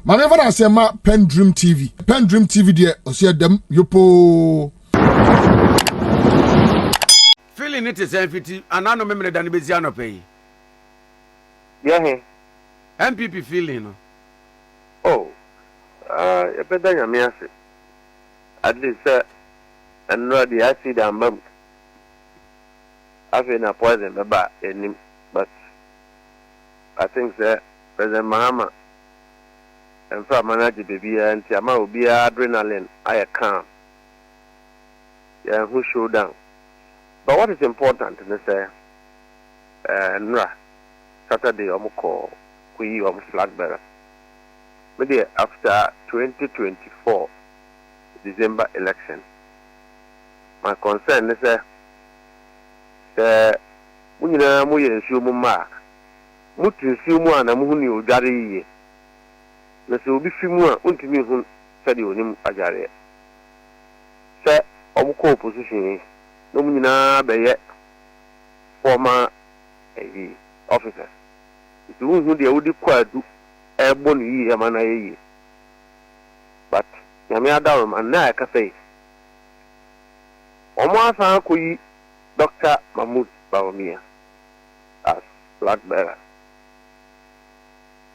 Maneva na se ma PENDREAM TV. PENDREAM TV de osia dem yopo. Feeling it is empty anano memre dan bezia no pay. Yeah. MPP feeling no. Oh. You better than me. At least and the acid and mum. I've been a poison about any, but I think that President Mahama and for manage baby and Tiama will be adrenaline. I can't. Yeah, who show down. But what is important is Nra Saturday Omoko Kui flag bearer. Maybe after 2024 December election. My concern is when you know mu ma mutu mu ana mu huni odware yiye na se obi fi mu a untimi hu sade onim ajare se omko opposition no mu nyina beye former officers itu hu de wodi kwadu ebo no yiye ma na yiye but nyame adarum anna aka say omo asan koyi Dr. Bawumia as flag bearer.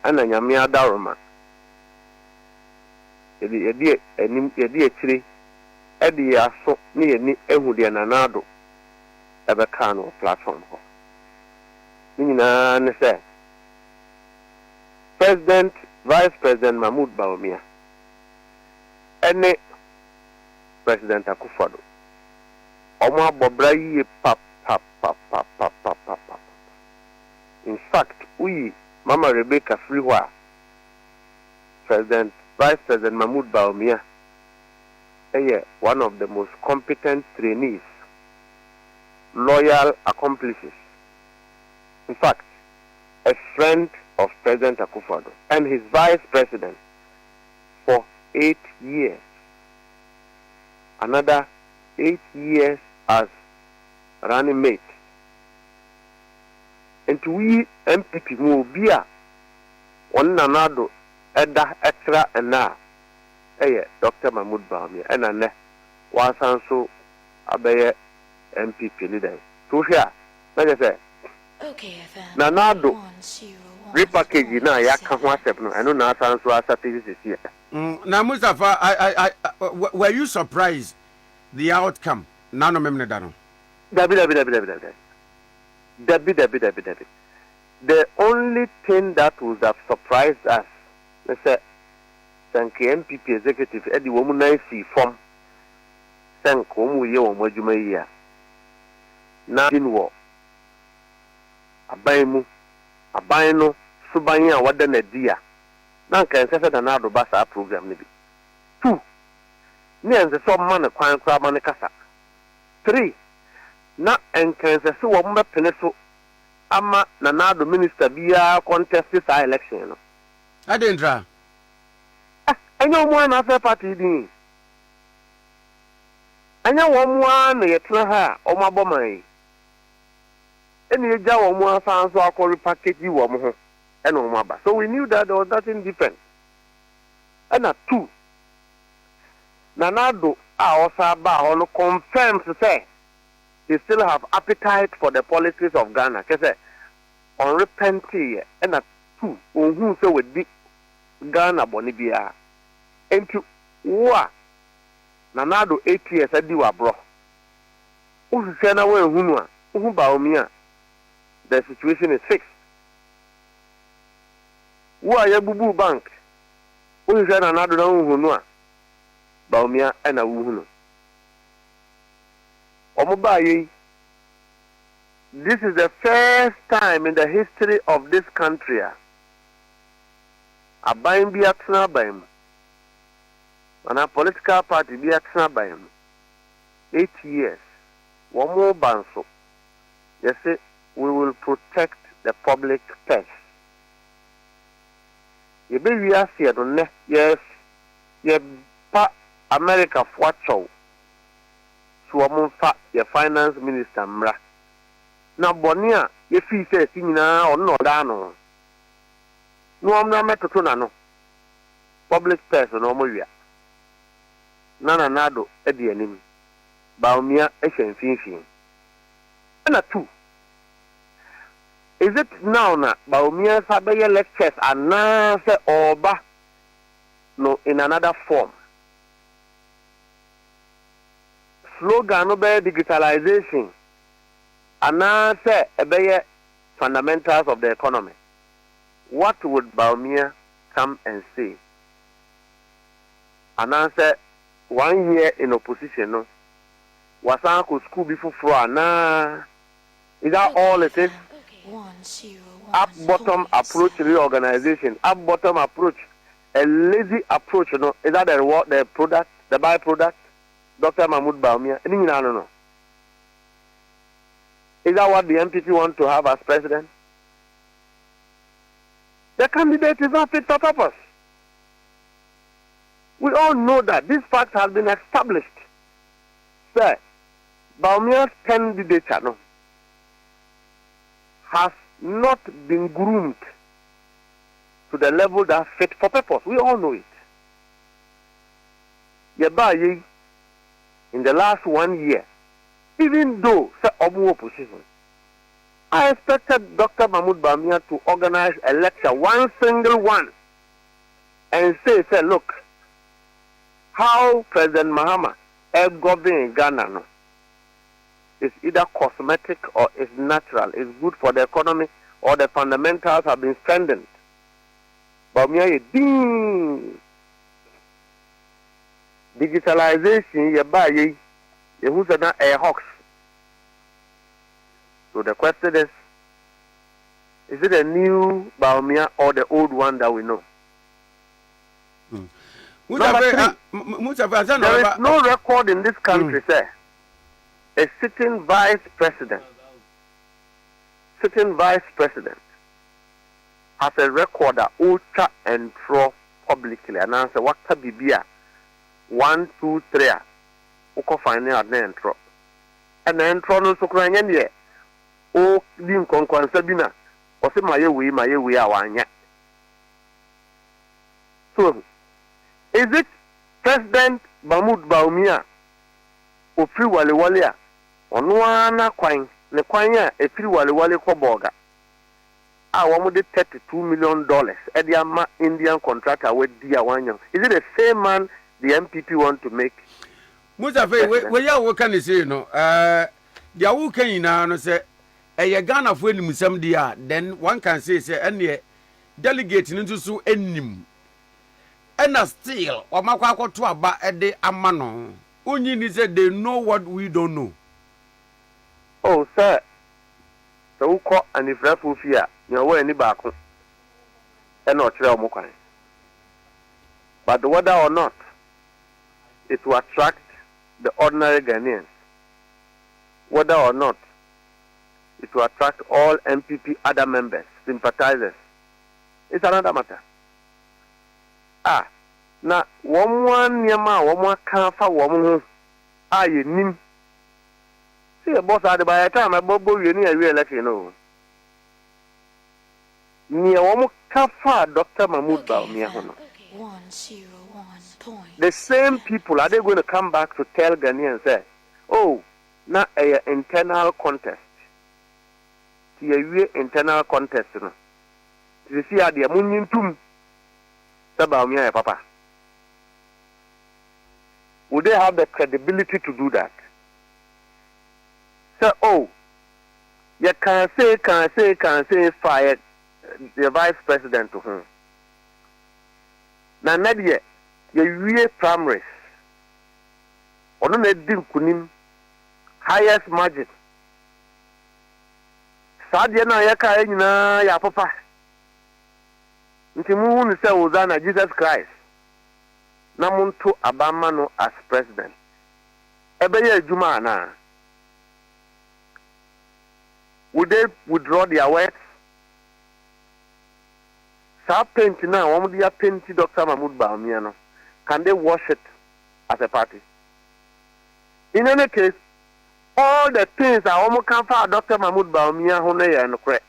And then Yamia Daruma. Yedi chiri Eddie so near ni Ehudi and Anado Ebekano platform. Nina say President, Vice President Bawumia. Any President Akufado. Oma Bobrayi pap. In fact, we, Mama Rebecca Freewa, President, Vice President Bawumia, one of the most competent trainees, loyal accomplices. In fact, a friend of President Akufado and his Vice President for 8 years. Another 8 years as running mate. And we MPP mu bia on nanado eda extra and na Dr. Bawumia and ane wasan so abeye MPP leader. So here, let me say, okay, nanado repackage na ya ka ho asep no eno na asan so asate this year. Now Mustapha, I were you surprised the outcome? Nano memne dano. Dabi. The only thing that would have surprised us, let's say, thank MPP executive Eddie Woman see from thank Omuye Omojumaya. Now in war. Abaymu, Abayno, Subanya, what then a dear. Now can say that another Bassa program maybe. 2. Near the some man a crime crab on the casa. 3. Na enkanse se wo mbepene so ama nanado minister bia contest this election no adendra enyo mo na fa party din anya wo mo na yetra ha o maboman eni eja wo mo asan so akọ repackage wo mo ho ena o maba so we knew that there was nothing different and 2 nanado a osa ba ho no confirms say they still have appetite for the politics of Ghana. Because unrepentant and 2 who say with big Ghana Bonibia. And to wa nanado 8 years I do a bro. Who say na we hunwa who Bawumia. The situation is fixed. Who are Bubu Bank? Who say nanado na hunwa Bawumia and a wuhunu. This is the first time in the history of this country. A buying be at Snabaim. And a political party be at Snabaim. 8 years. One more banso. They say we will protect the public purse. You be we are here, yes. You pa America for chow. So your finance minister mra na bonia ye fi se sinyina ono da no no amna metoto na no public person no mo wia nana nado e de anim Bawumia e hyen finfin na two. Is it now na Bawumia sabeye lectures anase oba no in another form? Slogan no be digitalization anase ebeye fundamentals of the economy. What would Bawumia come and say? Anase 1 year in opposition no wasanko school before na is that all it is? Up bottom approach reorganization, up bottom approach, a lazy approach, you know, is that the product, the byproduct? Dr. Mahmoud Bawumia, no. Is that what the MPP want to have as president? The candidate is not fit for purpose. We all know that this fact has been established. Sir, Bawumia's candidature no, has not been groomed to the level that fit for purpose. We all know it. Yabaye, in the last 1 year, even though Obu opposition, I expected Dr. Mahmoud Bawumia to organize a lecture, one single one, and say, look, how President Mahama governing Ghana no, is either cosmetic or is natural, is good for the economy, or the fundamentals have been strengthened. Bawumia ding digitalization yabaye yehusa na Mōcks. So the question is it a new Bawumia or the old one that we know? Number three, there is no record in this country, sir. A sitting vice president has a record that ultra and throw publicly and answer what can be 1, 2, 3 uko fine at the intro and the intro no so kran ye o din konkwansa bi na o se maye wi awanya. So is it President Mahmoud Bawumia ofiri wale a ono ana kwan ne kwan a efiri wale ko boga a wo mo de $32 million e de ama Indian contractor we dia wanyo? Is it the same man the MPP want to make? Mustapha, we ya wo kan say no dia wo kan ina no say e Ghana fo enim sam dia, then one can say ene delegate ntu so enim ena still o makwa akoto aba e de ama no onyi ni say they know what we don't know. Oh sir, so who call and if refu fear you know any back and not tell mo kwan. But whether or not it will attract the ordinary Ghanaians, whether or not it will attract all MPP other members, sympathizers, it's another matter. Na one yama, one kafa, one ye nim. See a boss at the by the time I bobo you near real election, you know. Near one kafa, Dr. Mahmoud Bawumia. The same people are they going to come back to tell Ghanaians say, oh, not a internal contest. The internal contest, you know. You see how they are moving to Bawumia, Papa. Would they have the credibility to do that? So, oh, you can say, fire the vice president to him. Now, Nadia, you primaries. Or no, kunim highest margin. Sadia na yaka na ya papa. Ntimu ni se uzana Jesus Christ. Namuntu abama no as president. Ebeye juma na. Would they withdraw their words? Sa paint na womu dia paint Dr. Mahmoud Bawumia no. Can they wash it as a party? In any case, all the things that almost come for Dr. Mahmoud Bawumia who no correct.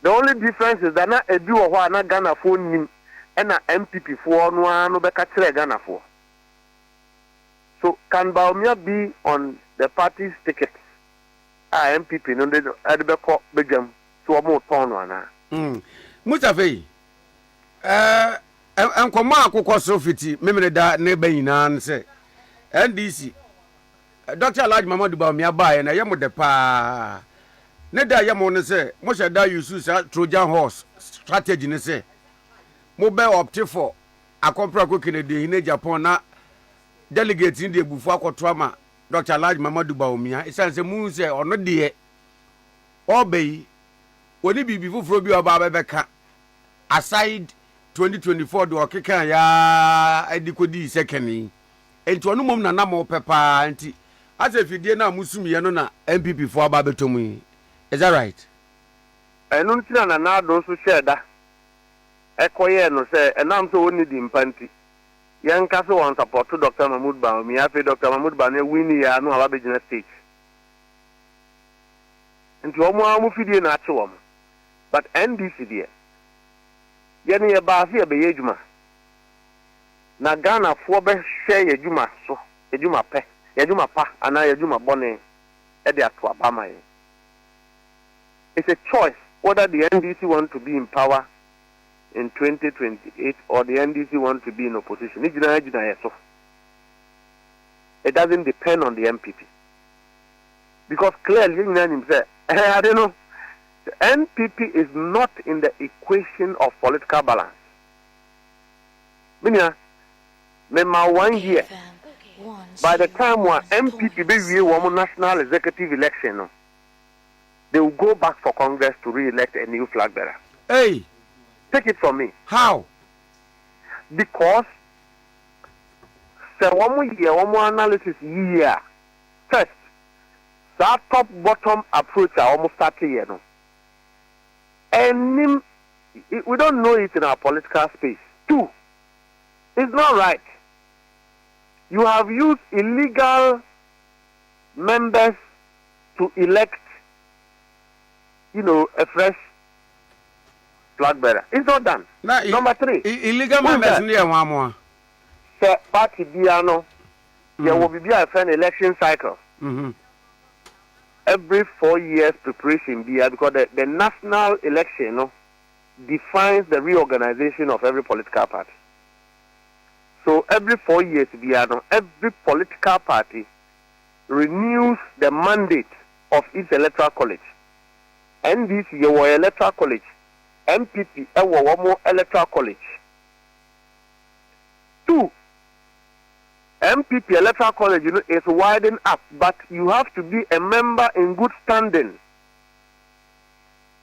The only difference is that na edu or na Ghana for nim and na MPP for no beka kire Ghana for. So can Bawumia be on the party's ticket? MPP no de adebeko begam so mo ton wana. Mustapha enkoma akokọ so fiti memre da ne bayina nse NDC Dr. Alhaji Mamadu Bawumia bae na yemo de pa ne da yemo ne se mo sheda yusu sa Trojan horse strategy ne se mo be opte for akompra ko Kennedy ne Japan na delegate in de bufu akotrama Dr. Alhaji Mamadu Bawumia isanse mu se ono de obey oni bibi fufuro bi oba bebeka aside 2024 do okeka ya edikodi second enti onu mom na na mo pepa enti ase fidie na musumiye no na MPP fo aba betomu. Is that right? Enu ntina na na do so sheda ekoye no se enam so woni di mpanti yanka so won support Dr. Mahmoud Bawumia fe Dr. Mahmoud Bawumia win ya no aba begina stage enti omo amu fidie na ache wom but NDC there yene ye ba fi be yejuma na Ghana fo be hwe yejuma so yejuma pe yejuma pa ana yejuma bone e de ato abama ye. It's a choice whether the NDC want to be in power in 2028 or the NDC want to be in opposition. It doesn't depend on the MPP. Because clearly, I don't know, the NPP is not in the equation of political balance. Meaning, 1 year, by the time one MPP be one national executive election, they will go back for Congress to re-elect a new flag bearer. Hey! Take it from me. How? Because one more analysis year. First, that top-bottom approach I almost started here. No? And we don't know it in our political space. Two, it's not right. You have used illegal members to elect a fresh flag bearer. It's not done. Number 3. Illegal members near one more. Sir, party Biano, there will be a fair election cycle. Every 4 years preparation because the national election defines the reorganization of every political party. So every 4 years every political party renews the mandate of its electoral college. NDC, your electoral college. MPP, one more electoral college. 2, MPP electoral college, is widened up, but you have to be a member in good standing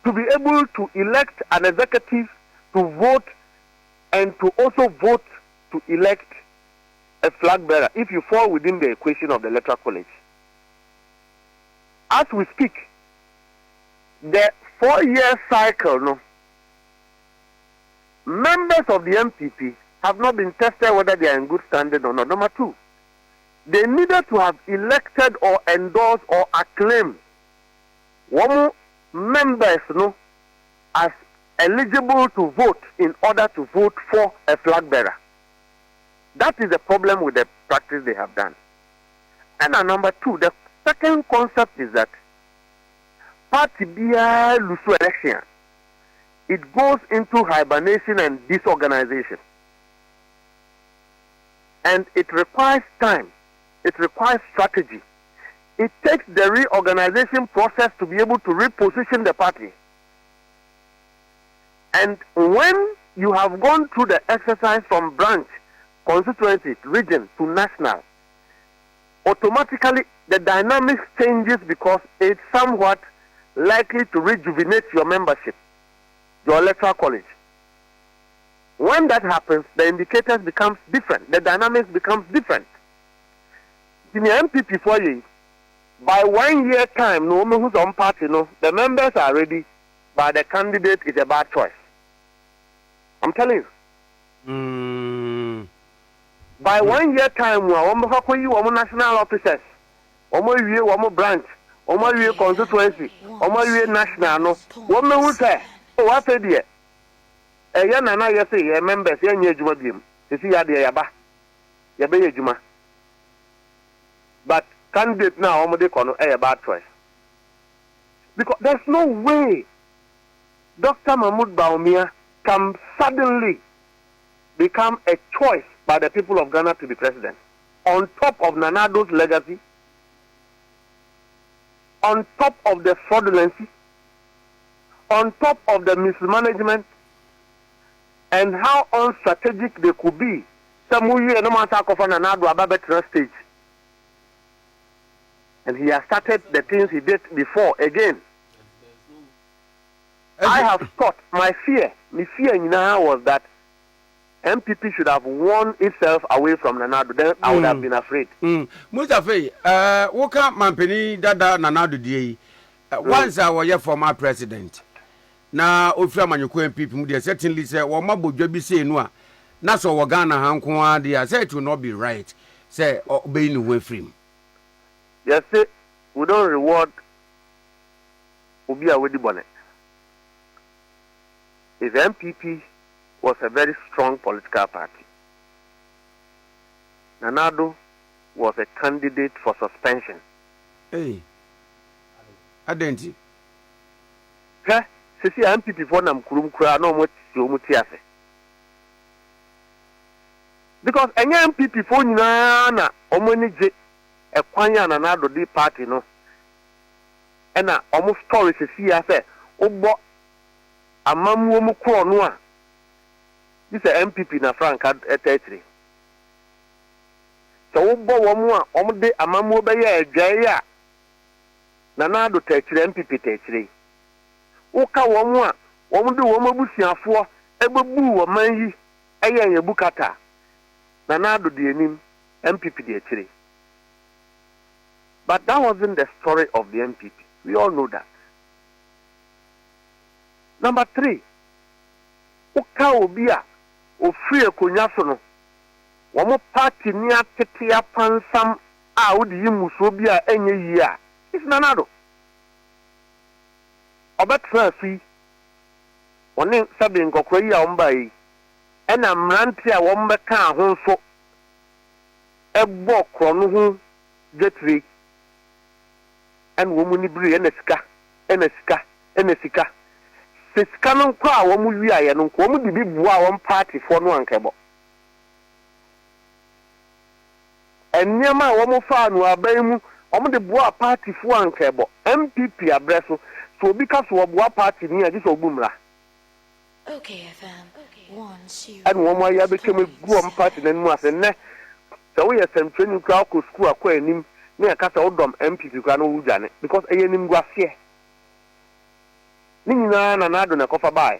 to be able to elect an executive to vote and to also vote to elect a flag bearer if you fall within the equation of the electoral college. As we speak, the 4-year cycle, members of the MPP have not been tested whether they are in good standing or not. Number 2, they needed to have elected or endorsed or acclaimed one members as eligible to vote in order to vote for a flag bearer. That is the problem with the practice they have done. And number 2, the second concept is that party BI lose election. It goes into hibernation and disorganization. And it requires time. It requires strategy. It takes the reorganization process to be able to reposition the party. And when you have gone through the exercise from branch, constituency, region to national, automatically the dynamics changes because it's somewhat likely to rejuvenate your membership, your electoral college. When that happens, the indicators becomes different. The dynamics becomes different. In the MPP for you, by 1 year time, no one who's on party, the members are ready, but the candidate is a bad choice. I'm telling you. By 1 year time, we are national officers, one branch, constituency, national, no. Woman who say Oh, I said, yeah. A young and I say, a member, young Juma Bim. You see, I dear Yaba. Yabe Juma. But candidate now, Omode Kono, a bad choice. Because there's no way Dr. Mahmoud Bawumia can suddenly become a choice by the people of Ghana to be president. On top of Nanado's legacy, on top of the fraudulency, on top of the mismanagement, and how unstrategic they could be. Stage. And he has started the things he did before again. I have thought, my fear now was that MPP should have won itself away from Nanado. Then I would have been afraid. Mustapha, what can't Mampeni Dada Nanado DA? Once I was your former president. Now, Ofra Manyuko people, they certainly say, well, Mabu Jobi say no. Naso Wagana Hankwa, they said it will not be right. Say, obeying away from. Yes, say, we don't reward Ubia Wedi Bonnet. If MPP was a very strong political party, Nanado was a candidate for suspension. Hey, identity. Okay, see MPP for Nam Kurum Kura no much Mutiase. Because any MPP for Nana Omonije a Kwanya Nanado D party no, and almost stories see I say, Obo Amamu Kronua. This is MPP na Frank at 33. So Obo Wamua Omde Amamu Baya Jaya Nanado Tetri MPP Tetri. Oka Wamua Omudu Wamabusia for Ebu Wamanyi Aya Yabukata Nanado Dienim MPP Tetri. But that wasn't the story of the MPP. We all know that. Number 3, Oka Obia, Ofri Konyasono, Wamo party near Tetia Pansam, Audi Musobia, any year. It's Nanado. Obat Francis, one name Sabin Gokoya Ombai, and a Mrantia Wombaka Honso, a book on Jetri, and Womunibri and Esika. Siskanon kwa wamu wia ya nunku wamu dibi buwa wamu party for no ankebo. Enyema wamu fanu abayimu wamu di buwa party for ankebo. MPP abreso so because wabuwa party niya jiso bumla. Okay, FM. 1, 2. And wamu ya bekeme guwa party nenu ase ne. So we are training kwa ko school akwa enim niya kasa odom MPP kwa no ujane because eye nim gwafie. Nina Nanado na kofa by.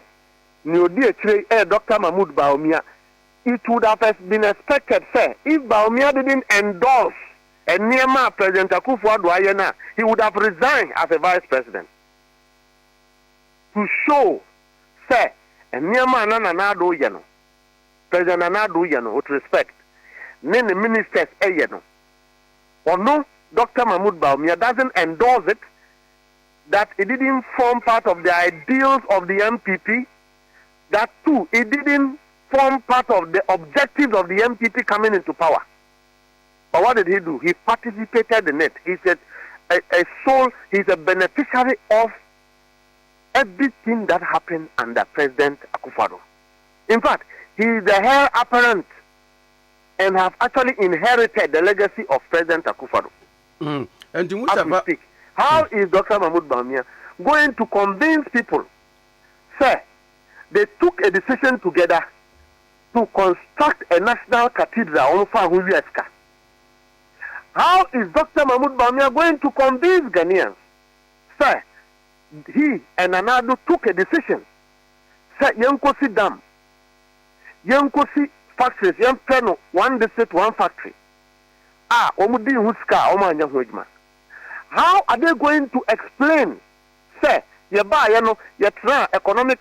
Niodi Chile Dr. Mahmoud Bawumia. It would have been expected, sir, if Bawumia didn't endorse a Niema President Akufo-Addo Ayena, he would have resigned as a vice president. To show, sir, a Niema Nanado Yano, President Nanado Yano, with respect, Nene ministers Yano. Or no, Dr. Mahmoud Bawumia doesn't endorse it. That it didn't form part of the ideals of the MPP. That too, it didn't form part of the objectives of the MPP coming into power. But what did he do? He participated in it. He's he's a beneficiary of everything that happened under President Akufo-Addo. In fact, he is the heir apparent and have actually inherited the legacy of President Akufo-Addo. And to as we speak. How is Dr. Mahmoud Bawumia going to convince people? Sir, they took a decision together to construct a national cathedral on Fahuyeska. How is Dr. Mahmoud Bawumia going to convince Ghanaians? Sir, he and Nanado took a decision. Sir, Yankosi Dam, Yankosi factories, Yampeno, one district, one factory. Omudi Huska, Omanya Hujma. How are they going to explain, sir, your economic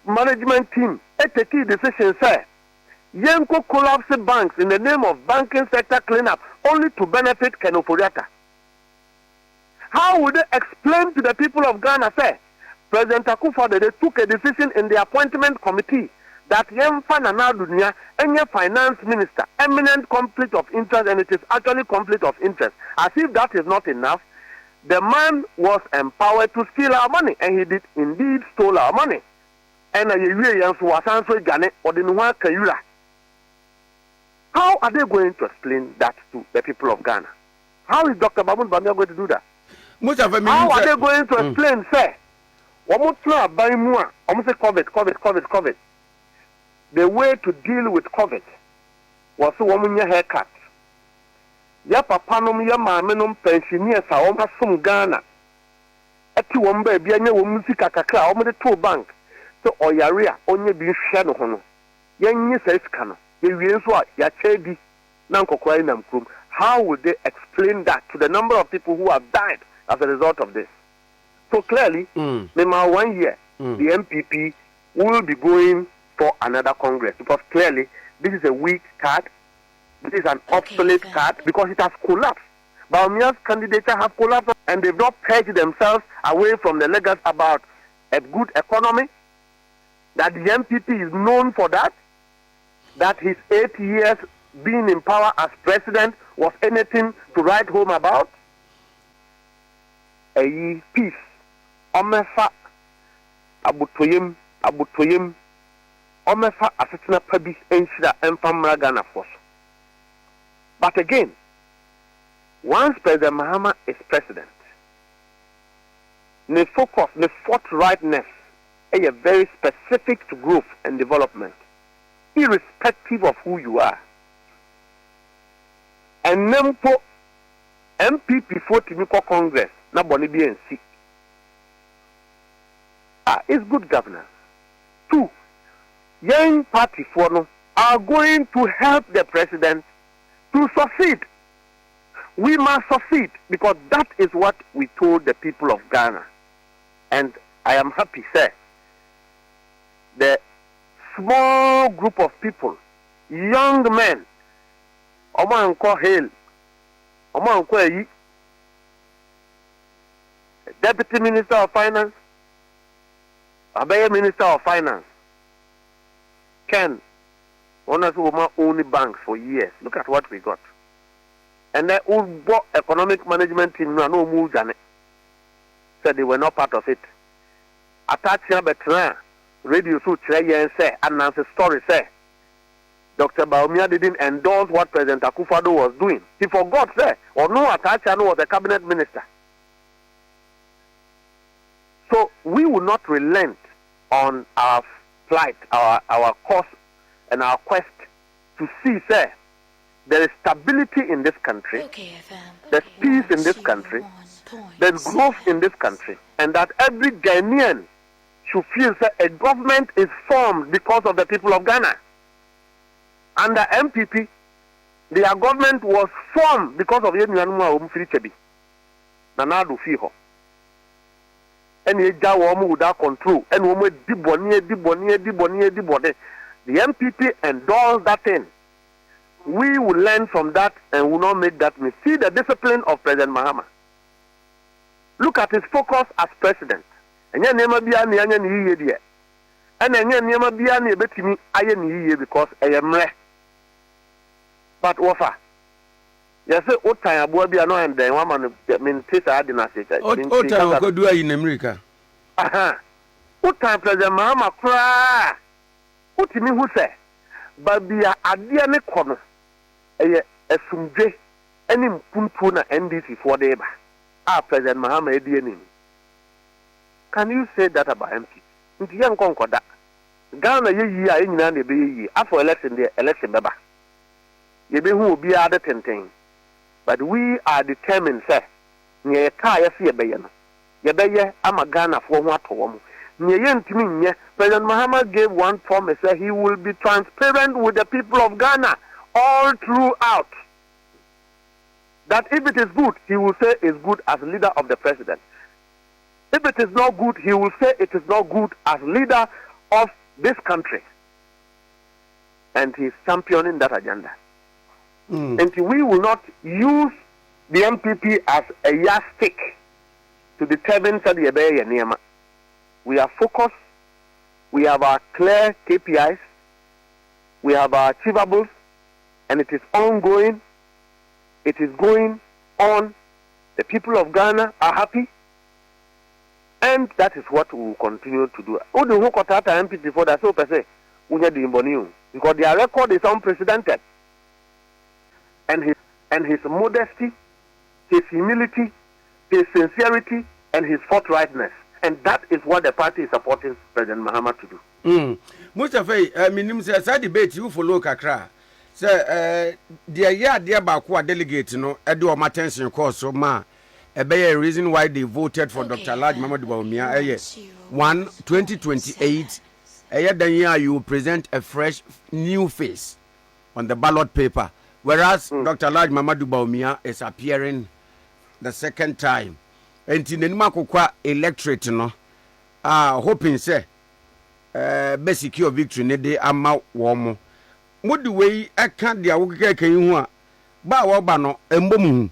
management team, a key decision, sir, Yenko collapse banks in the name of banking sector cleanup only to benefit Kenoforiata? How would they explain to the people of Ghana, sir, President Akufo-Addo, they took a decision in the appointment committee that Yemfa Nana Dunia, any finance minister, eminent conflict of interest, and it is actually conflict of interest. As if that is not enough, the man was empowered to steal our money, and he did indeed stole our money. And how are they going to explain that to the people of Ghana? How is Dr. Bawumia going to do that? How are they going to explain, say, COVID. The way to deal with COVID was a haircut. Ya papa nom ya maame nom pensioners a won asom Ghana. Ati won ba bia nya won musika kakra won de to bank. So oyare a onye bi hwe no ho no. Yenye sika no. Ye wie nso a ya chedi na nkokora na mkrum. How would they explain that to the number of people who have died as a result of this? So clearly, in 1 year, the MPP will be going for another Congress because clearly this is a weak card. This is an obsolete card because it has collapsed. Bawumia's candidature has collapsed and they've not purged themselves away from the legacy about a good economy, that the MPP is known for that his 8 years being in power as president was anything to write home about. A peace. Omefa abutoyim omefa asetina pabi enshira enfamra Ghana force. But again, once President Mahama is president, the focus, the forthrightness is very specific to growth and development, irrespective of who you are. And Nempo MPP for Timiko Congress, na boni BNC. It's good governance. 2, young party for are going to help the president to succeed. We must succeed because that is what we told the people of Ghana. And I am happy, sir. The small group of people, young men, Omanko Hale, Omanko Eyi, Deputy Minister of Finance, Abaye Minister of Finance, Ken, one of whom owned banks for years. Look at what we got. And the Ubo economic management team no move on it. Said they were not part of it. Attaching a radio so and say, announce a story say, Dr. Bawumia didn't endorse what President Akufo-Addo was doing. He forgot, say, or no Attaching was a cabinet minister. So we will not relent on our plight, our course, and our quest to see, sir, there is stability in this country, there's peace in this country, there's growth in this country, and that every Ghanaian should feel that a government is formed because of the people of Ghana. Under MPP, their government was formed because of Yenuanuma Umfirichebi. Nanadu Fiho. And ye jaw without control, and woman dibonnie. The MPP endorsed that thing. We will learn from that and will not make that mistake. See the discipline of President Mahama. Look at his focus as president. And ya nema biya ni anya ni yiye die. And anya nema biya ni ebetimi aye ni yiye because eyemre. But wafa. Ya say otan aboa bia no and then one man minister adinase. Otan ko do in America. Aha. Otan President Mahama kra. Otimi hu say babia ade ne kono eye esumdwe eni mpuntu na NDC for the eba. President Mahama edi enim. Can you say that about MP? Nti yan konkoda. Ghana ye yi a enyina na ebe yi after election there election beba. Ye be hu obi ade tenten. But we are determined, sir. Nye ka ya se ebe ye no. Ye be ye ama Ghana for ho atowo mu. Nye ye ntimi nye. President Mahama gave one promise that he will be transparent with the people of Ghana all throughout. That if it is good, he will say it's good as leader of the president. If it is not good, he will say it is not good as leader of this country. And he is championing that agenda. And we will not use the MPP as a yardstick to determine Sadi Ebe Yeniama. We are focused. We have our clear KPIs. We have our achievables. And it is ongoing. It is going on. The people of Ghana are happy. And that is what we will continue to do. MP for that, so per se, because their record is unprecedented. And his modesty, his humility, his sincerity, and his forthrightness. And that is what the party is supporting President Mahama to do. Mustapha, minim say that debate you follow kakra. Say dear Bakwa delegate no edu o attention course so ma a reason why they voted for Dr. Alhaji Mamadu Bawumia 2028 then you will present a fresh new face on the ballot paper, whereas Dr. Alhaji Mamadu Bawumia is appearing the second time. And in the Nimakokwa electorate no hoping say be secure victory ne de ama womo modi we aka dia wokeke kan hu a ba wo ba no embom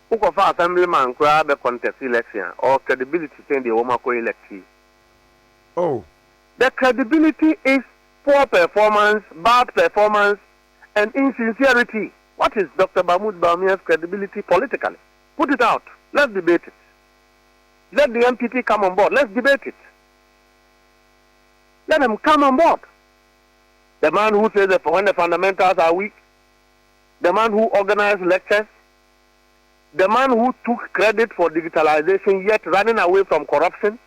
hu for assemblyman kura be contest election or credibility saying the woman ko elect. Oh, the credibility is poor performance, bad performance, and insincerity. What is Dr. Bawumia's credibility politically? Put it out. Let's debate it. Let the MPP come on board. Let's debate it. Let them come on board. The man who says that when the fundamentals are weak, the man who organized lectures, the man who took credit for digitalization yet running away from corruption,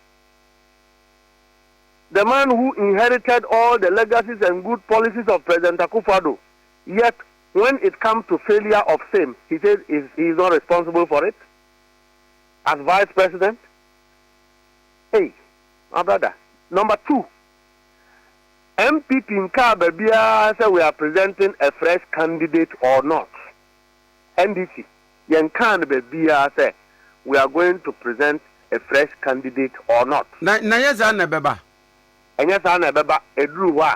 the man who inherited all the legacies and good policies of President Akufo-Addo, yet when it comes to failure of same, he says he is not responsible for it. As vice president, hey, my brother. Number two, MPP in Kababia say we are presenting a fresh candidate or not. NDC, Yankan Babia say we are going to present a fresh candidate or not. Na yesa na beba. Enyesa na beba edru wa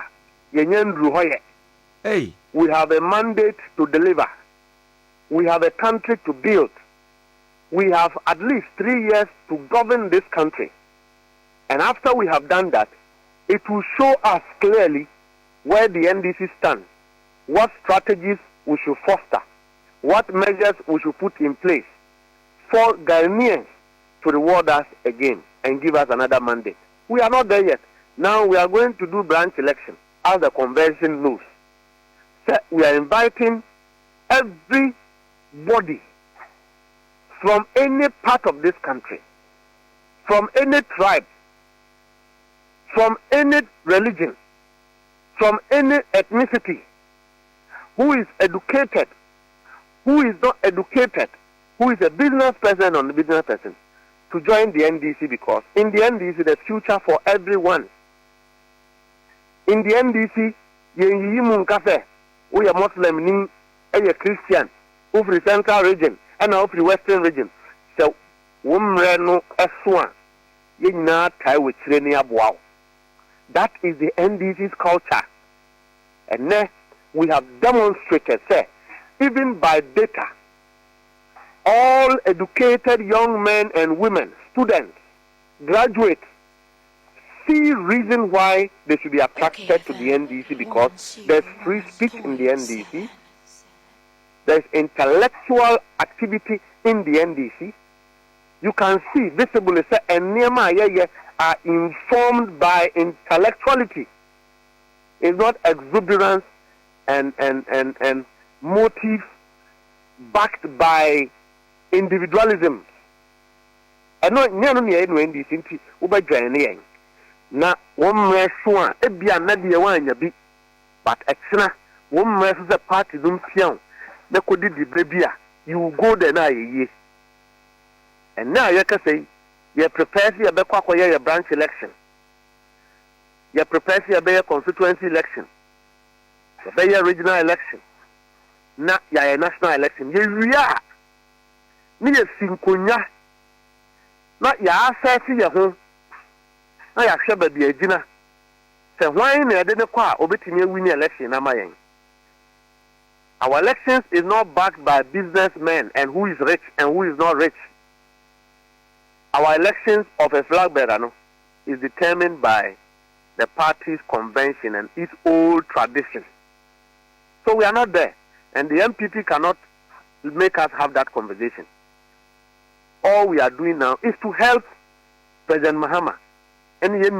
yenyen dru hoye. Hey, we have a mandate to deliver. We have a country to build. We have at least 3 years to govern this country. And after we have done that, it will show us clearly where the NDC stands, what strategies we should foster, what measures we should put in place for Ghanaians to reward us again and give us another mandate. We are not there yet. Now we are going to do branch election, as the convention knows. So we are inviting everybody from any part of this country, from any tribe, from any religion, from any ethnicity, who is educated, who is not educated, who is a business person or a business person, to join the NDC, because in the NDC there's future for everyone. In the NDC, we are Muslim, we are Christian, we are Central region, and now for Western region. So, no S1, that is the NDC's culture. And then we have demonstrated, say, even by data, all educated young men and women, students, graduates, see reason why they should be attracted to the NDC, because there's free speech in the NDC. There's intellectual activity in the NDC. You can see visibly say Enema are informed by intellectuality. It's not exuberance and motive backed by individualism. And no NDC uba join na one restaurant ebia na de wanya bi, but extra one restaurant a party dum pian. You go there now, and now you can say you prepare your branch election, you prepare your constituency election, your regional election, not your national election. You are me a sinkunya, not your access to your home. I have shabba be a dinner. So why I didn't quite obey me win the election? Am I? Our elections is not backed by businessmen and who is rich and who is not rich. Our elections of a flag bearer, no, is determined by the party's convention and its old tradition. So we are not there. And the MPP cannot make us have that conversation. All we are doing now is to help President Mahama and the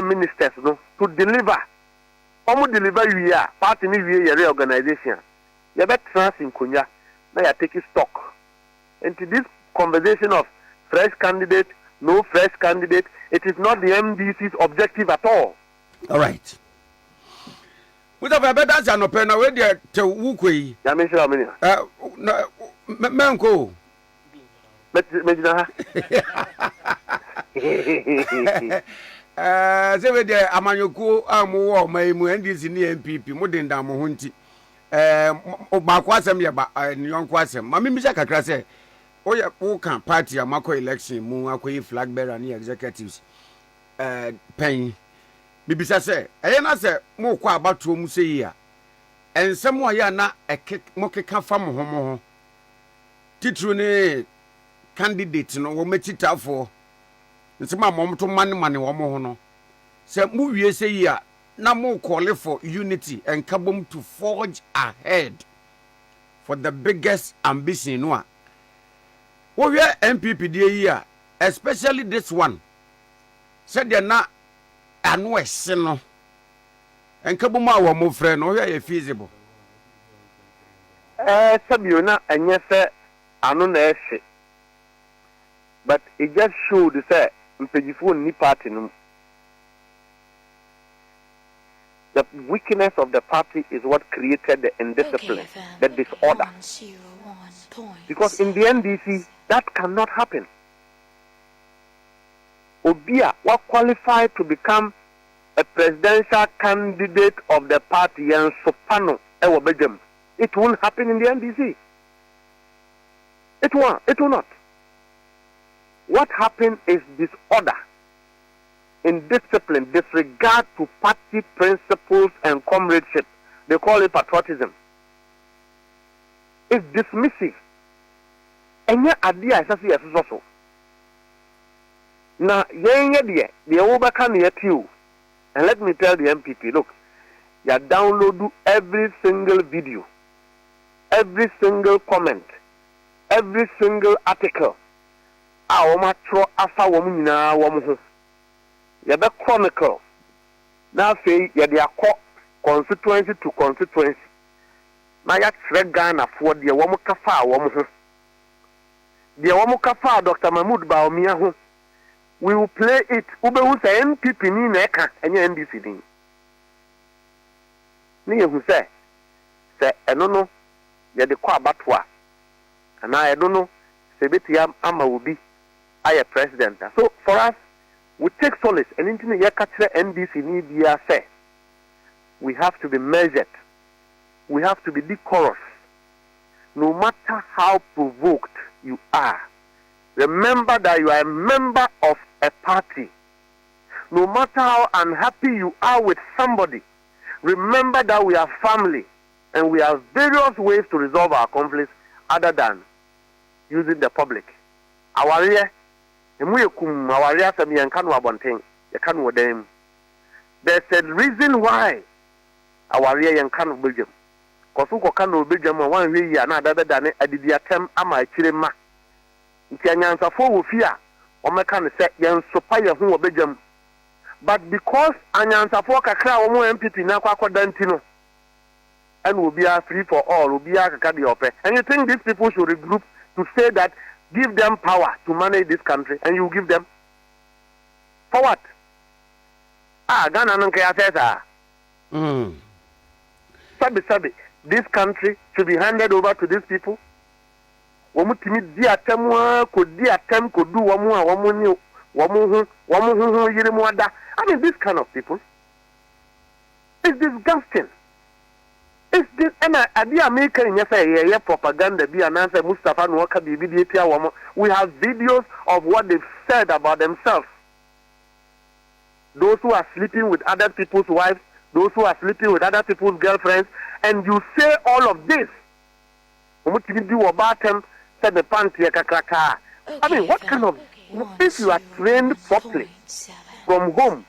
ministers to deliver. Omo deliver you here, party ni we reorganization. You better trust in Kunya. Now you are taking stock. And to this conversation of fresh candidate, no fresh candidate, it is not the MDC's objective at all. All right. Mustapha, better than no pen away there to Wukwe. Yamisha Minia. Menko. Medina. Say we there Amanyoko amu my NDC ni MPP modern da mo hunti. Ba kwasem ye ba nyon kwasem. Mami mi kakra say oye wo kan party amako election mu akoyi flag bearer ni executives. Pen bibisa say eye na say mo kwa abato mu say yi a ensem wa ya na mo keka fa mo ho titru ne candidate no wo metitafo nsema mom to mane wo mo ho no say mu wie say yi a na mo call for unity and kabom to forge ahead for the biggest ambition no a wo hwe MPP die yi a especially this one said they na anu ese no enkabum a wo mo frɛ no hwe feasible Sabio na enye se anu na ese but it just showed say mpejifo ni party no. The weakness of the party is what created the indiscipline, the disorder. Because in the NDC that cannot happen. Obia was qualified to become a presidential candidate of the party and Sopano Ewabedem. It won't happen in the NDC. It won't. It will not. What happened is disorder, indiscipline, disregard to party principles and comradeship. They call it patriotism. It's dismissive. And yet, idea is also. Now, the overcome yet you. And let me tell the MPP, look, you download every single video, every single comment, every single article. Our matro asa woman na woman. You be chronicle. Now say you dey constituency to constituency. Na ya tre Ghana for the woman kafa woman. The woman kafa Dr. Mahmoud Bawumia ho. We will play it. Ube who say MPP ni na eka enye NDC din. Ni who say eno no ye de kwa abatwa. Ana I don't know say betiam ama obi aye president. So for us we take solace and into ye katre NDC ni dia say we have to be measured. We have to be decorous. No matter how provoked you are, remember that you are a member of a party. No matter how unhappy you are with somebody, remember that we are family and we have various ways to resolve our conflicts other than using the public. Our area, there's a reason why our area can Belgium. Because can Belgium one way another than a did attempt ama chilema. Ntianyansa for fear o meka say yen supaya hu obejam but because anyansa for kakra o mo MPP na kwakoda ntino and will be free for all will be akaka de ope and you think these people should regroup to say that give them power to manage this country and you give them for what? Ghana nka ya sesa sabi this country should be handed over to these people. Womutimi di atemwa ko di atem ko du womu a womu ni womu yiri mu ada. I mean this kind of people it's disgusting. It's this and adi America in say propaganda bi ananse Mustapha no ka bibi di etia womu. We have videos of what they've said about themselves. Those who are sleeping with other people's wives, those who are sleeping with other people's girlfriends, and you say all of this. Womutimi di wo batem said the panty kakraka. I mean, what kind of if you are trained properly from home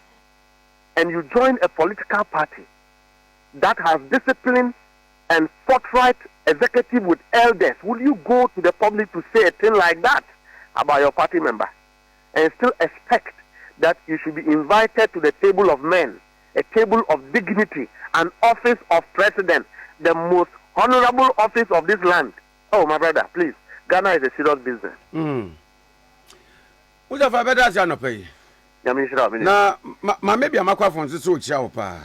and you join a political party that has discipline and forthright executive with elders, will you go to the public to say a thing like that about your party member and still expect that you should be invited to the table of men, a table of dignity, an office of president, the most honorable office of this land? Oh, my brother, please. Ghana is a serious business. Mustapha, better than pay. Na maybe I'm a quaffon to so chow pa.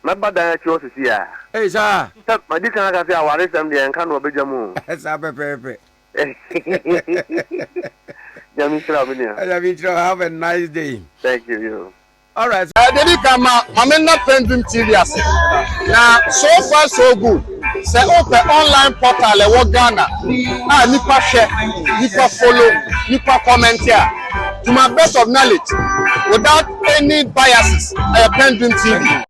My brother chose to see her. Hey, sir. My dear, I can say, I want them there and can't obey Jamu. That's a pepe. Have a nice day. Thank you. All right. Dedi kama amena PENDREAM TV ase. Na so far so good. Say open online portal e wo Ghana. Nipa share, nipa follow, nipa comment here. To my best of knowledge, without any biases, PENDREAM TV.